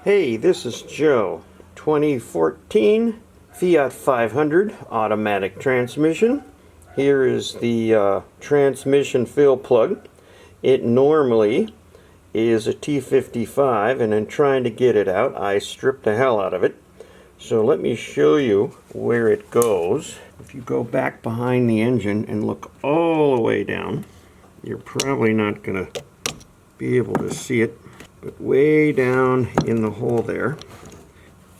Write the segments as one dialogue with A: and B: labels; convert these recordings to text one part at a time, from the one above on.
A: Hey, this is Joe. 2014 Fiat 500 automatic transmission. Here is the transmission fill plug. It normally is a T-55, and in trying to get it out, I stripped the hell out of it. So let me show you where it goes. If you go back behind the engine and look all the way down, you're probably not going to be able to see it. But way down in the hole there,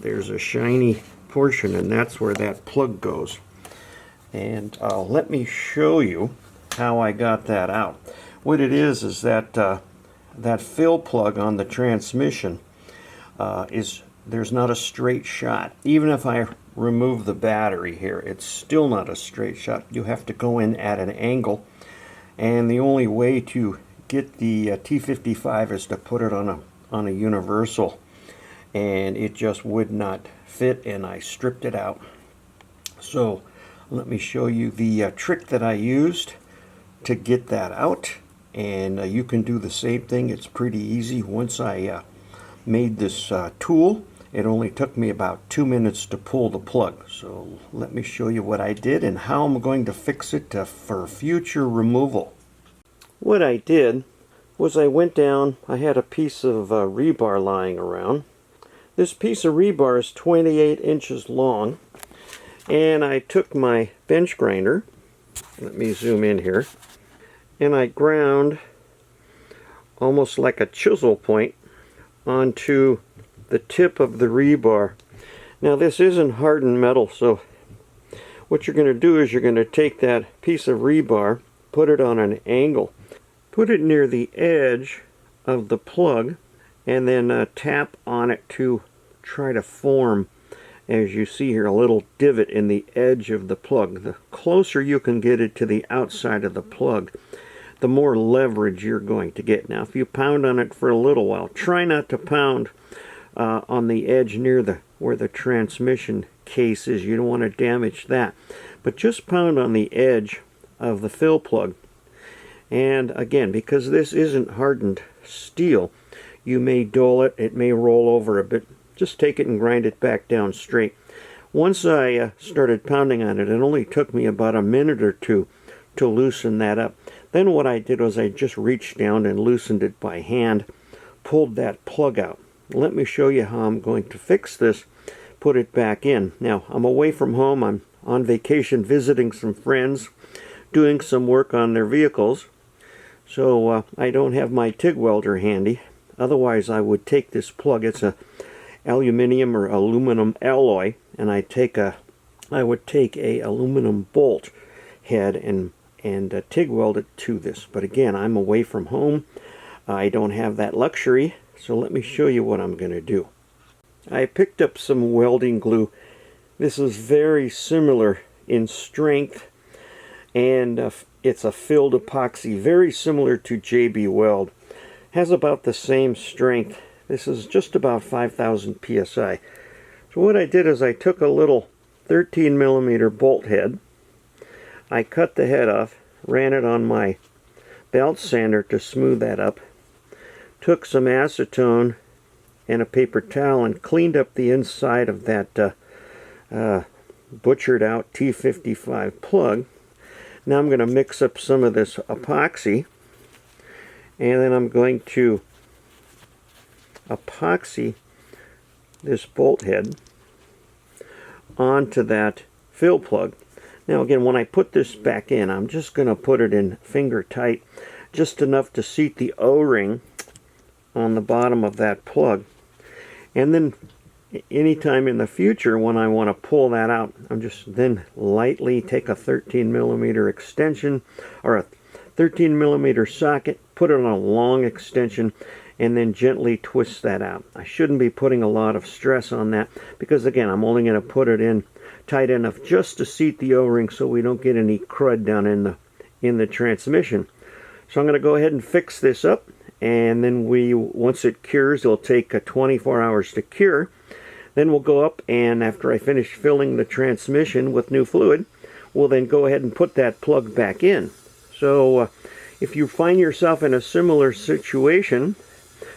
A: there's a shiny portion, and that's where that plug goes. And let me show you how I got that out. What it is that that fill plug on the transmission there's not a straight shot. Even if I remove the battery here, it's still not a straight shot. You have to go in at an angle, and the only way to get the T-55 is to put it on a universal, and it just would not fit, and I stripped it out. So let me show you the trick that I used to get that out, and you can do the same thing. It's pretty easy. Once I made this tool, it only took me about 2 minutes to pull the plug. So let me show you what I did and how I'm going to fix it for future removal. What I did was I went down, I had a piece of rebar lying around. This piece of rebar is 28 inches long, and I took my bench grinder, let me zoom in here, and I ground almost like a chisel point onto the tip of the rebar. Now this isn't hardened metal, so what you're going to do is you're going to take that piece of rebar, put it on an angle, put it near the edge of the plug, and then tap on it to try to form, as you see here, a little divot in the edge of the plug. The closer you can get it to the outside of the plug, the more leverage you're going to get. Now if you pound on it for a little while, try not to pound on the edge near where the transmission case is. You don't want to damage that, but just pound on the edge of the fill plug. And again, because this isn't hardened steel, you may dull it, it may roll over a bit. Just take it and grind it back down straight. Once I started pounding on it, it only took me about a minute or two to loosen that up. Then what I did was I just reached down and loosened it by hand, pulled that plug out. Let me show you how I'm going to fix this, put it back in. Now, I'm away from home, I'm on vacation visiting some friends, doing some work on their vehicles, so I don't have my TIG welder handy. Otherwise I would take this plug, it's a aluminum or aluminum alloy, and I would take a aluminum bolt head and TIG weld it to this. But again, I'm away from home, I don't have that luxury. So let me show you what I'm going to do. I picked up some welding glue. This is very similar in strength, and it's a filled epoxy, very similar to JB Weld. Has about the same strength. This is just about 5,000 psi. So what I did is I took a little 13 millimeter bolt head. I cut the head off, ran it on my belt sander to smooth that up. Took some acetone and a paper towel and cleaned up the inside of that butchered out T-55 plug. Now I'm going to mix up some of this epoxy, and then I'm going to epoxy this bolt head onto that fill plug. Now again, when I put this back in, I'm just going to put it in finger tight, just enough to seat the O-ring on the bottom of that plug. And then anytime in the future when I want to pull that out, I'm just then lightly take a 13 millimeter extension or a 13 millimeter socket, put it on a long extension, and then gently twist that out. I shouldn't be putting a lot of stress on that because again, I'm only going to put it in tight enough just to seat the O-ring so we don't get any crud down in the transmission. So I'm going to go ahead and fix this up, and then once it cures, it'll take 24 hours to cure. Then we'll go up, and after I finish filling the transmission with new fluid, we'll then go ahead and put that plug back in. So if you find yourself in a similar situation,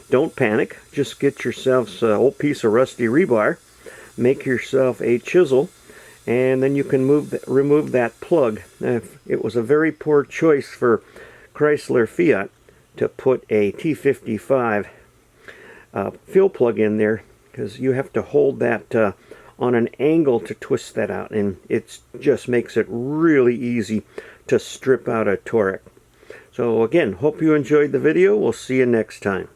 A: don't panic. Just get yourself an old piece of rusty rebar, make yourself a chisel, and then you can remove that plug. It was a very poor choice for Chrysler Fiat to put a T-55 fuel plug in there, because you have to hold that on an angle to twist that out, and it just makes it really easy to strip out a Torx. So again, hope you enjoyed the video. We'll see you next time.